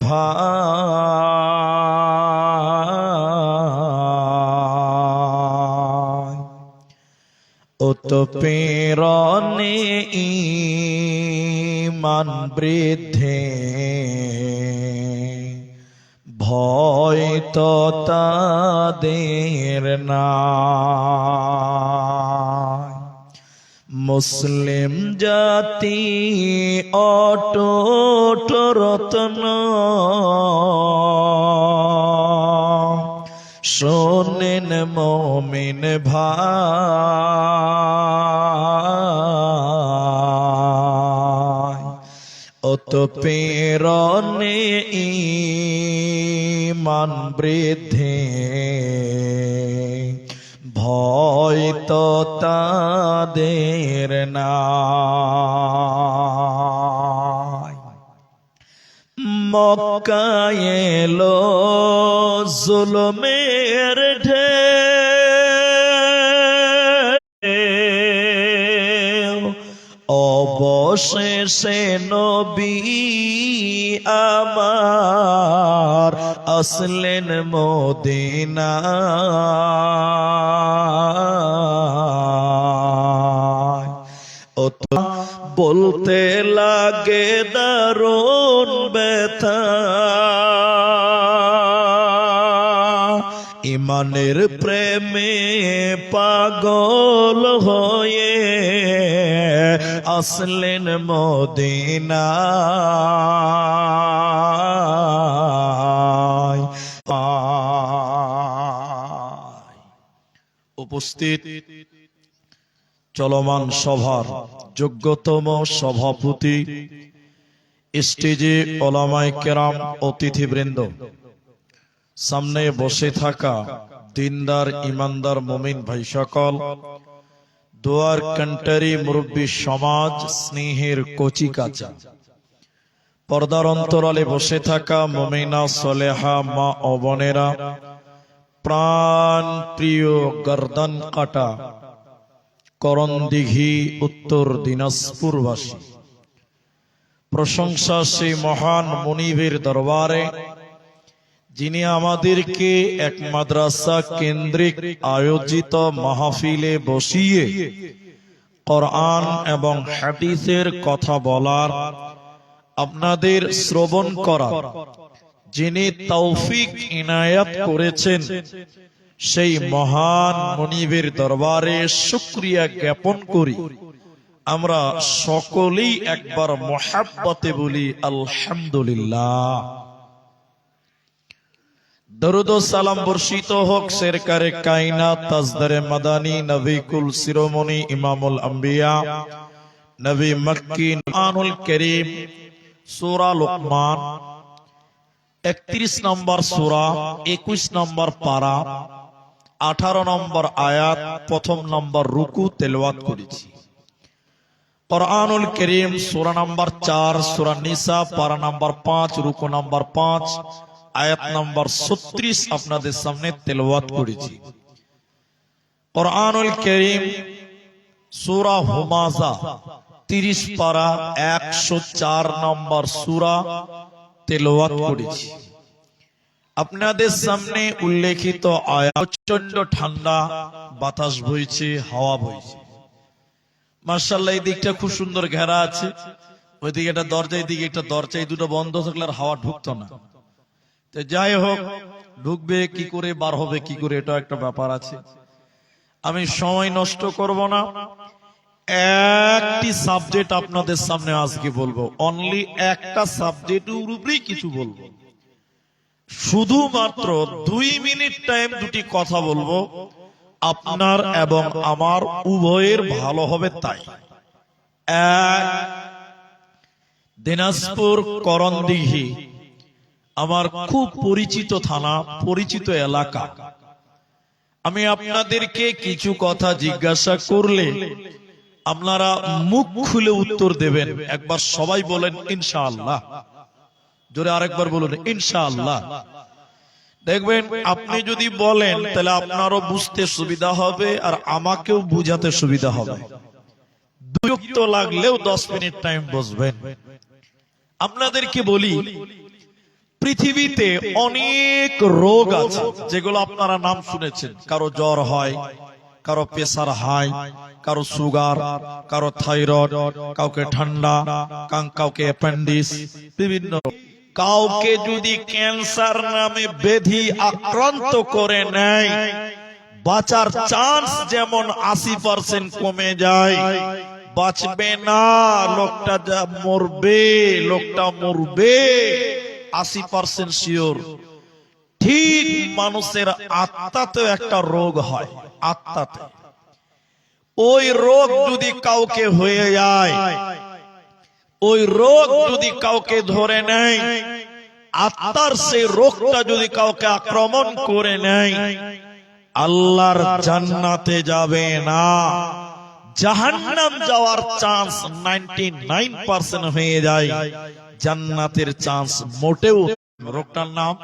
ভাই উৎপীড়নে ঈমান বৃদ্ধি ভয় তো তাদের নাই। মুসলিম জাতি অটুট রত্ন শোনেন মুমিন ভাই উৎপীড়নে ঈমান বৃদ্ধি ভয় তো তাদের নাই। মক্কায় এলো জুলুমের ঢেউ অবশেষে নবী আমার আসলেন মদিনায়। বলতে লাগে দারুণ ব্যথা ইমানের প্রেমে পাগল হয়ে আসলেন মদিনায়। উপস্থিত চলমান সভার যোগ্যতম সভাপতি, স্টেজে ওলামায়ে কেরাম, অতিথিবৃন্দ, সামনে বসে থাকা দিনদার ইমানদার মুমিন ভাই সকল, দোয়ার কান্টারি মুরব্বী সমাজ, স্নেহের কচি কাঁচা, পর্দার অন্তরালে বসে থাকা মুমিনা সলেহা মা ও বোনেরা, প্রাণ প্রিয় গর্দন কাটা করণদিঘি উত্তর দিনাজপুরবাসী, প্রশংসা সেই মহান মুনিবের দরবারে যিনি আমাদেরকে এক মাদ্রাসা কেন্দ্রিক আয়োজিত মাহফিলে বসিয়ে কোরআন এবং হাদিসের কথা বলার, আপনাদের শ্রবণ করা যিনি তৌফিক ইনায়াত করেছেন, সেই মহান মুনিবের দরবারে শুকরিয়া জ্ঞাপন করি। আমরা সকলেই একবার মুহাব্বতে বলি আলহামদুলিল্লাহ। দরুদ ও সালাম বর্ষিত হোক সরকারে কায়নাত তাজদারে মাদানী নবী কুল শিরোমণি ইমামুল আম্বিয়া নবী মক্কি কুরআনুল কারীম সূরা লুকমান 31 নম্বর সূরা 21 নম্বর পারা 18 নম্বর আয়াত প্রথম নম্বর রুকু তেলাওয়াত করেছি। কুরআনুল কারীম সূরা নম্বর 4 সূরা নিসা পারা নম্বর 5 রুকু নম্বর 5 আয়াত নম্বর 36 আপনাদের সামনে তেলাওয়াত করেছি। কুরআনুল কারীম সূরা হুমাযা 30 পারা 104 নম্বর সূরা তেলাওয়াত করেছি। আপনাদের সামনে উল্লেখিত আয়াত প্রচন্ড ঠান্ডা বাতাস বইছে, হাওয়া বইছে। মাশাআল্লাহ, এই দিকটা খুব সুন্দর ঘেরা আছে, ওইদিকে একটা দরজা, এইদিকে একটা দরজা, এই দুটো বন্ধ থাকলে আর হাওয়া ঢুকতো না। তো যাই হোক, ঢুকবে কি করে, বার হবে কি করে, এটা একটা ব্যাপার আছে। আমি সময় নষ্ট করব না, একটি সাবজেক্ট আপনাদের সামনে আজকে বলবো, অনলি একটা সাবজেক্টের উপরেই কিছু বলবো। শুধুমাত্র 2 মিনিট টাইম, দুটি কথা বলবো, আপনার এবং আমার উভয়ের ভালো হবে তাই। দিনাজপুর করণদিঘি আমার খুব পরিচিত থানা, পরিচিত এলাকা। আমি আপনাদেরকে কিছু কথা জিজ্ঞাসা করলে আপনারা মুখ খুলে উত্তর দেবেন। একবার সবাই বলেন ইনশাআল্লাহ, জোরে আরেকবার বলুন ইনশাআল্লাহ। দেখবেন আপনি যদি বলেন তাহলে আপনারও বুঝতে সুবিধা হবে আর আমাকেও বুঝাতে সুবিধা হবে। বিরক্ত লাগলেও 10 মিনিট টাইম বসবেন। আপনাদেরকে বলি, পৃথিবীতে অনেক রোগ আছে যেগুলো আপনারা নাম শুনেছেন। কারো জ্বর হয়, কারো প্রেসার হাই, কারো সুগার, কারো থাইরয়েড, কাউকে ঠান্ডা, কাউকে অ্যাপেন্ডিক্স, বিভিন্ন। কাউকে যদি ক্যান্সার নামে ব্যাধি আক্রান্ত করে নেয়, বাঁচার চান্স যেমন 80% কমে যায়, বাঁচবে না, লোকটা যা মরবে, লোকটা মরবে 80% শিওর। ঠিক মানুষের আত্মাতে একটা রোগ হয়, আত্মাতে। ওই রোগ যদি কাউকে হয়ে যায়, ওই রোগ যদি কাউকে ধরে নেয়, আত্মার সেই রোগটা যদি কাউকে আক্রমণ করে নেয়, আল্লাহর জান্নাতে যাবে না, জাহান্নাম যাওয়ার চান্স 99% হয়ে যায়, জান্নাতের চান্স মোটেও। রোগটার নাম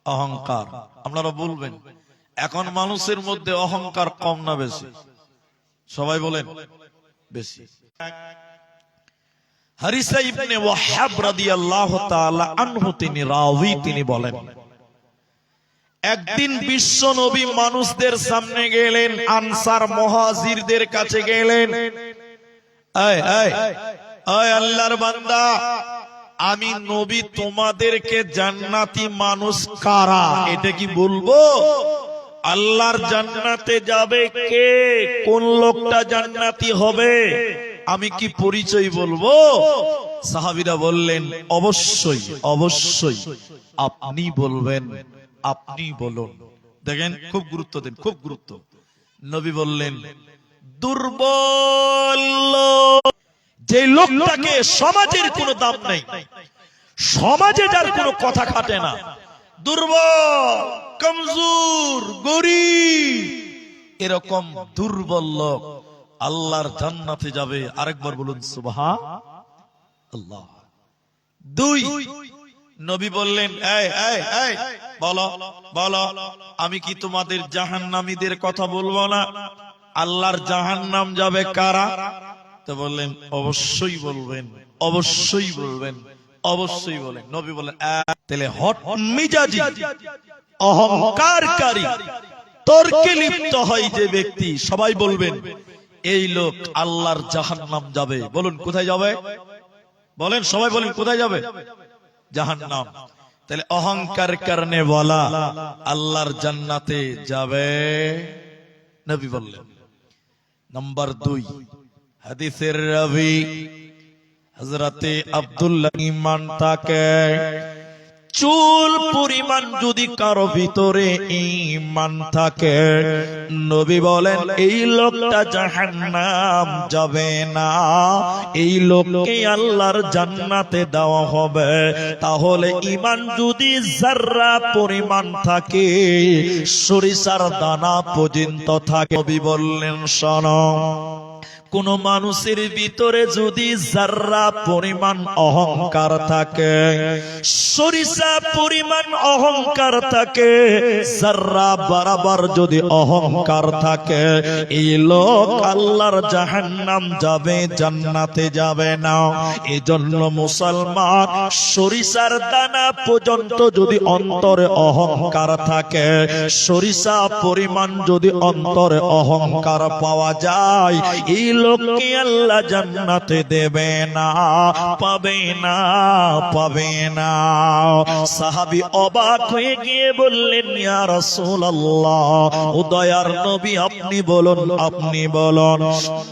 অহংকার। আপনারা বলবেন এখন মানুষের মধ্যে অহংকার কম না বেশি? সবাই বলেন বেশি। হারিসা ইবনে ওয়াহাব রাদিয়াল্লাহু তাআলা আনহু তিনি রাওয়ী, তিনি বলেন একদিন বিশ্ব নবী মানুষদের সামনে গেলেন, আনসার মুহাজিরদের কাছে গেলেন, এই এই এই আল্লাহর বান্দা, আমি নবী তোমাদেরকে জান্নাতি মানুষ কারা এটা কি বলবো? আল্লাহর জান্নাতে যাবে কে, কোন লোকটা জান্নাতি হবে, আমি কি পরিচয় বলবো? সাহাবীরা বললেন অবশ্যই অবশ্যই আপনি বলবেন, আপনি বলুন। দেখেন খুব গুরুত্ব দেন, খুব গুরুত্ব। নবী বললেন দুর্বল, যে লোকটাকে সমাজের কোনো দাম নেই, সমাজে যার কোনো কথা খাটে না, দুর্বল, কমজোর, গরীব, এরকম দুর্বল লোক আল্লাহর জান্নাতে যাবে। আরেকবার বলুন সুবহানাল্লাহ। দুই, নবী বললেন এই এই এই বলো বলো, আমি কি তোমাদের জাহান্নামীদের কথা বলবো না? আল্লাহর জাহান্নাম যাবে কারা? তো বললেন অবশ্যই বলবেন, অবশ্যই বলবেন, অবশ্যই বলেন। নবী বলেন তাহলে হট মিজাজি, অহংকারকারী, তর্কে লিপ্ত হয় যে ব্যক্তি, সবাই বলবেন এই লোক আল্লাহর জাহান্নাম যাবে। বলুন কোথায় যাবে? বলেন সবাই বলেন কোথায় যাবে? জাহান্নাম। তাহলে অহংকার কারণে বলা আল্লাহর জান্নাতে যাবে, নবী বললেন। নাম্বার 2, হাদিসের রাবি হযরতে আব্দুল্লাহ ইমান তাকে চুল পরিমাণ যদি কারো ভিতরে ঈমান থাকে, নবী বলেন এই লোকটা জাহান্নাম যাবে না, এই লোককে আল্লাহর জান্নাতে দেওয়া হবে। তাহলে ঈমান যদি যারা পরিমাণ থাকে, সরিষার দানা পর্যন্ত থাকে, নবী বললেন শোনো, কোন মানুষের ভিতরে যদি যারা পরিমাণ অহংকার থাকে, সরিষা পরিমাণ অহংকার থাকে, যারা বরাবর যদি অহংকার থাকে, এই লোক আল্লাহর জাহান্নাম যাবে, জান্নাতে যাবে না। এজন্য মুসলমান সরিষার দানা পর্যন্ত যদি অন্তরে অহংকার থাকে, সরিষা পরিমাণ যদি অন্তরে অহংকার পাওয়া যায়, এই লোককে আল্লাহ জান্নাতে দেবে না, পাবে না, পাবে না। সাহাবী অবাক হয়ে গিয়ে বললেন ইয়া রাসূলুল্লাহ, ও দয়ার নবী আপনি বলুন, আপনি বলুন।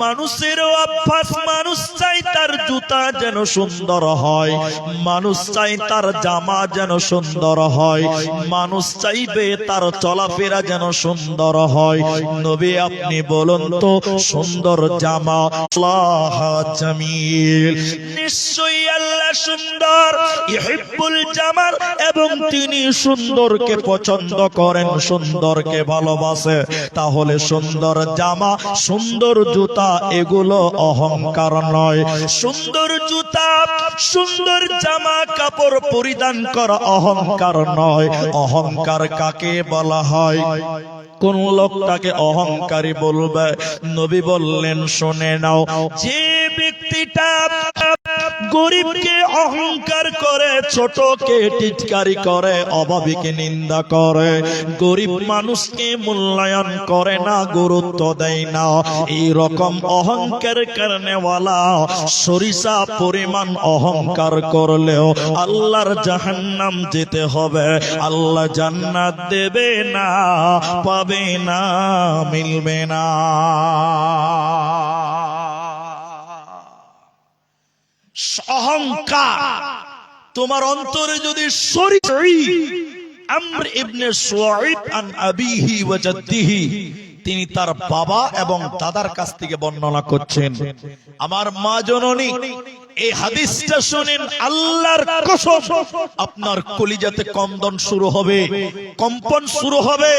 মানুষের অভ্যাস, মানুষ চাই তার জুতা যেন সুন্দর হয়, মানুষ চাই তার জামা যেন সুন্দর হয়, মানুষ চাইবে তার চলাফেরা যেন সুন্দর হয়। নবী আপনি বলুন তো, সুন্দর জামা আল্লাহ জামিল, নিশ্চয়ই আল্লাহ সুন্দর, ইহিব্বুল জামাল, এবং তিনি সুন্দরকে পছন্দ করেন, সুন্দরকে ভালোবাসে। তাহলে সুন্দর জামা, সুন্দর জুতা এগুলো অহংকার নয়। সুন্দর জুতা, সুন্দর জামা কাপড় পরিধান করা অহংকার নয়। অহংকার কাকে বলা হয়? কোন লোকটাকে অহংকারী বলবে? নবী বললেন শুনে নাও, যে ব্যক্তিটা গরিবকে অহংকার করে, ছোটকে টিটকারি করে, অভাবীকে নিন্দা করে, গরিব মানুষকে মূল্যায়ন করে না, গুরুত্ব দেয় না। এই রকম অহংকার করনেওয়ালা সরিষা পরিমাণ অহংকার করলেও আল্লাহর জাহান্নাম যেতে হবে। আল্লাহ জান্নাত দেবে না, পাবে না, মিলবে না। অহংকার তোমার অন্তরে যদি আমর ইবনে শুআইব আন আবিহি ওয়া জাদ্দিহি, তিনি তার বাবা এবং দাদার কাছ থেকে বর্ণনা করছেন। আমার মা জননী, এই হাদিসটা শুনেন, আল্লাহর কসম আপনার কলিজাতে কম্পন শুরু হবে, কম্পন শুরু হবে।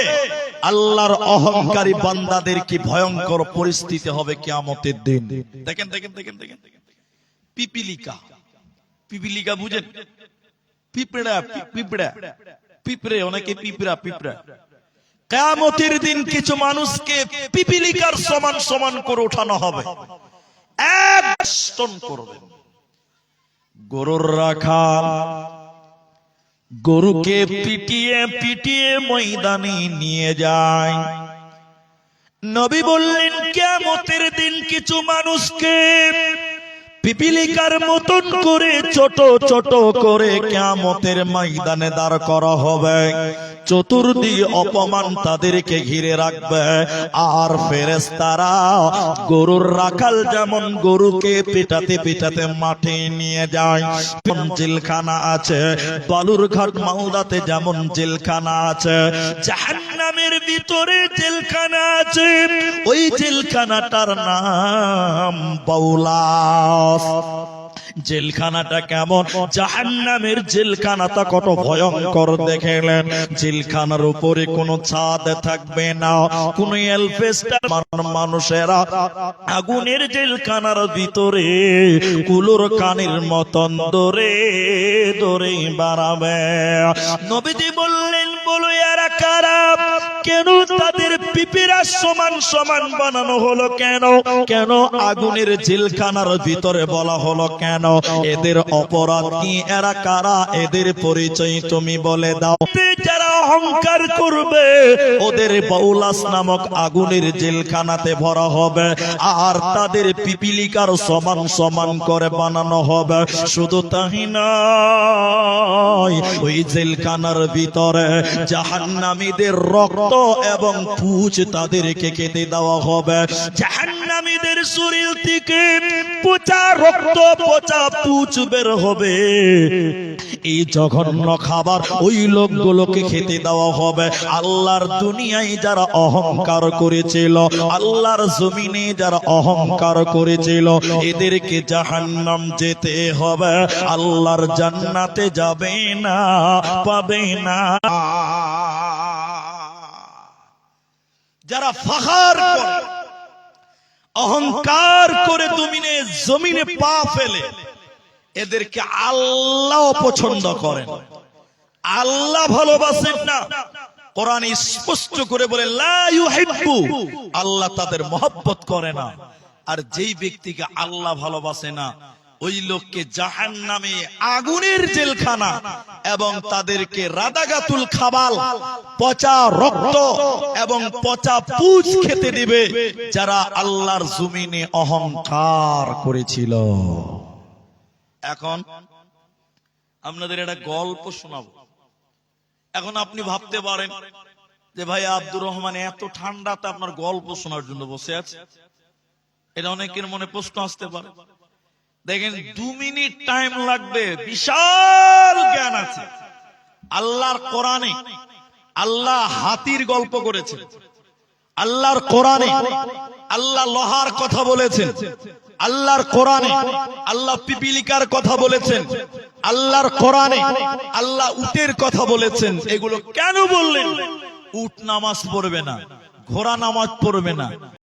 আল্লাহর অহংকারী বান্দাদের কি ভয়ঙ্কর পরিস্থিতি হবে কিয়ামতের দিন। দেখেন দেখেন দেখেন দেখেন, পিপিলিকা, পিপিলিকা বুঝেন? পিঁপড়া, পিঁপড়া, পিঁপড়ে, অনেকে পিঁপড়া, পিঁপড়া। কিয়ামতের দিন কিছু মানুষকে পিপিলিকার সমান সমান করে ওঠানো হবে, এক স্টোন করবে। গরুর রাখাল গরুকে পিটিয়ে পিটিয়ে ময়দানে নিয়ে যায়। নবী বললেন, কিয়ামতের দিন কিছু মানুষকে পিপিলিকার মতন করে ছোট ছোট করে কিয়ামতের ময়দানে দাঁড় করা হবে। চতুর্দিকে অপমান তাদেরকে ঘিরে রাখবে। আর ফেরেশতারা গরুর রাখাল যেমন গরুকে পিটাতে পিটাতে মাঠে নিয়ে যায়, জেলখানা আছে, বালুরঘাট মালদাতে যেমন জেলখানা আছে, জাহান্নামের ভিতরে জেলখানা আছে। ওই জেলখানাটার নাম বাউলাস। জেলখানাটা কেমন? জাহান্নামের জেলখানাটা কত ভয়ঙ্কর দেখলেন। জেলখানার উপরে কোনো ছাদ থাকবে না, কোন এলফেস্টার। মানুষেরা আগুনের জেলখানার ভিতরে কুলোর কানের মতন দৌড়ে দৌড়ে বাড়াবে। নবীজি বললেন, বলো এরা কারা? কেন তাদের পিপিরা সমান সমান বানানো হলো? কেন কেন আগুনের জেলখানার ভিতরে বলা হলো কেন? এদের অপরাধ কি? এরা কারা? এদের পরিচয় তুমি বলে দাও। যারা অহংকার করবে ওদের বাউলাস নামক আগুনের জেলখানাতে ভরা হবে, আর তাদের পিপিলিকার সমান সমান করে বানানো হবে। শুধু তাই নয়, ওই জেলখানার ভিতরে জাহান্নামীদের রক্ত এবং পুঁজ তাদেরকে কেটে দেওয়া হবে। জাহান্নামীদের শরীর থেকে পচা রক্ত, পচা পুঁজ বের হবে। এই জঘন্য খাবার ওই লোকগুলোকে খেতে দেওয়া হবে। আল্লাহর দুনিয়ায় যারা অহংকার করেছিল, আল্লাহর জমিনে যারা অহংকার করেছিল, এদেরকে জাহান্নাম যেতে হবে, আল্লাহর জান্নাতে যাবে না, পাবে না। যারা ফাখার করে, অহংকার করে জমিনে পা ফেলে, এদেরকে আল্লাহ পছন্দ করেন, আল্লাহ ভালোবাসেন না। কোরআন স্পষ্ট করে বলে, লা ইউহিব্বু, আল্লাহ তাদের মহব্বত করে না। আর যেই ব্যক্তিকে আল্লাহ ভালোবাসে না, ওই লোককে জাহান্নামে আগুনের জেলখানা এবং তাদেরকে রাদাগাতুল খাবাল, পচা রক্ত এবং পচা পুঁজ খেতে দিবে, যারা আল্লাহর জমিনে অহংকার করেছিল। এখন আপনাদের একটা গল্প শোনাবো। এখন আপনি ভাবতে পারেন যে ভাই আব্দুর রহমান এত ঠান্ডাতে আপনার গল্প শোনার জন্য বসে আছে। এটা অনেকের মনে প্রশ্ন আসতে পারে। দেখেন, 2 মিনিট টাইম লাগবে, বিশাল জ্ঞান আছে আল্লাহর কোরআনে। আল্লাহ হাতির গল্প করেছেন, আল্লাহর কোরআনে আল্লাহ লোহার কথা বলেছেন, আল্লাহর কোরআনে আল্লাহ পিপিলিকার কথা বলেছেন, আল্লাহর কোরআনে আল্লাহ উটের কথা বলেছেন। এগুলো কেন বললেন? উট নামাজ পড়বে না, ঘোড়া নামাজ পড়বে না,